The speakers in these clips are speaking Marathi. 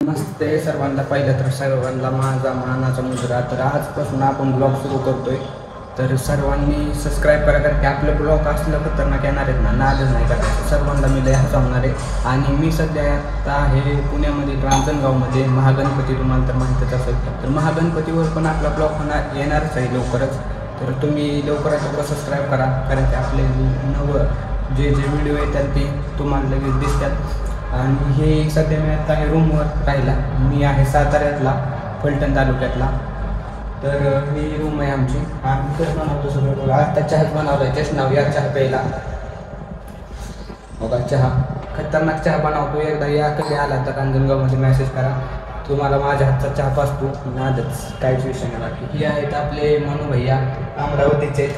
नमस्ते सर्वांना. पहिलं तर सर्वांना माझा मानाचा मुजरा. तर आजपासून आपण ब्लॉग सुरू करतोय, तर सर्वांनी सबस्क्राईब करा, कारण की आपलं ब्लॉग असलं खतरनाक येणार आहेत ना, नादच नाही करायचं. सर्वांना मी लय हसवणार आहे. आणि मी सध्या आता आहे पुण्यामधील रांजणगावमध्ये. महागणपती तुम्हाला तर माहीतच असेल, तर महागणपतीवर पण आपला ब्लॉग होणार येणारच आहे लवकरच. तर तुम्ही लवकरात लवकर सबस्क्राईब करा, कारण की आपले जे व्हिडिओ येतात ते तुम्हाला लगेच दिसतात. आणि हे सध्या मी आता आहे रूमवर राहिला. मी आहे साताऱ्यातला, फलटण तालुक्यातला. तर ही रूम आहे आमची. आम्ही तेच बनवतो सगळं. बघा आता चहाच बनवला आहे, तेच नाव या चहा प्यायला. बघा चहा, खतरनाक चहा बनवतो. एकदा या कधी आला तर रांजणगावमध्ये मेसेज करा, तुम्हाला माझ्या हातचा चहा पाचतो. माझंच काहीच विषय नाही. बाकी ही आहेत आपले मनू भैया, अमरावतीचे.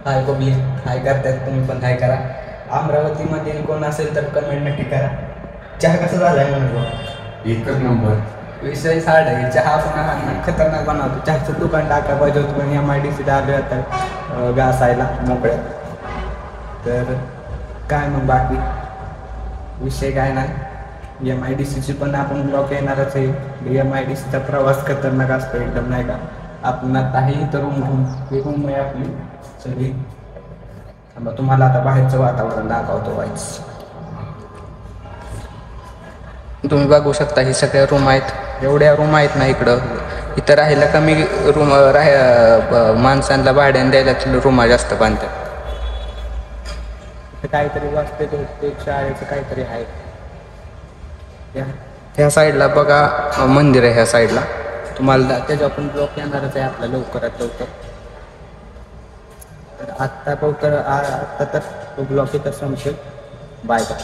हाय पब्लिक, हाय करतात, तुम्ही पण हाय करा. अमरावतीमधील कोण असेल तर कमेंट नक्की करा. चहा कसा झाला आहे म्हणून एकच नंबर. विषय साड आहे. चहा पण खतरनाक बनवतो. चहाचं दुकान टाका पाहिजे होतं, पण MIDC आले आता घासायला मोकळ्या. तर काय मग बाकी विषय काय नाही. MIDCची पण आपण ब्लॉग येणारच आहे. MIDCचा प्रवास खतरनाक असतो एकदम, नाही का. आपण आता आहे इथं रूम आहे आपली सगळी. तुम्हाला आता बाहेरचं वातावरण दाखवतो वाईच. तुम्ही बघू शकता ही सगळ्या रूम आहेत. एवढ्या रूम आहेत ना इकडं. इथं राहायला कमी रूम माणसांना भाड्याने द्यायला रूम जास्त बांधतात. इथं काहीतरी वाचते ते शाळेचं काहीतरी आहे. ह्या साईडला बघा मंदिर आहे. ह्या साईडला तुम्हाला त्याच्यावर पण ब्लॉक येणारच आहे आपला लवकरात लवकर. तर आत्ता तर ब्लॉक इथं संपतो. Bye bye.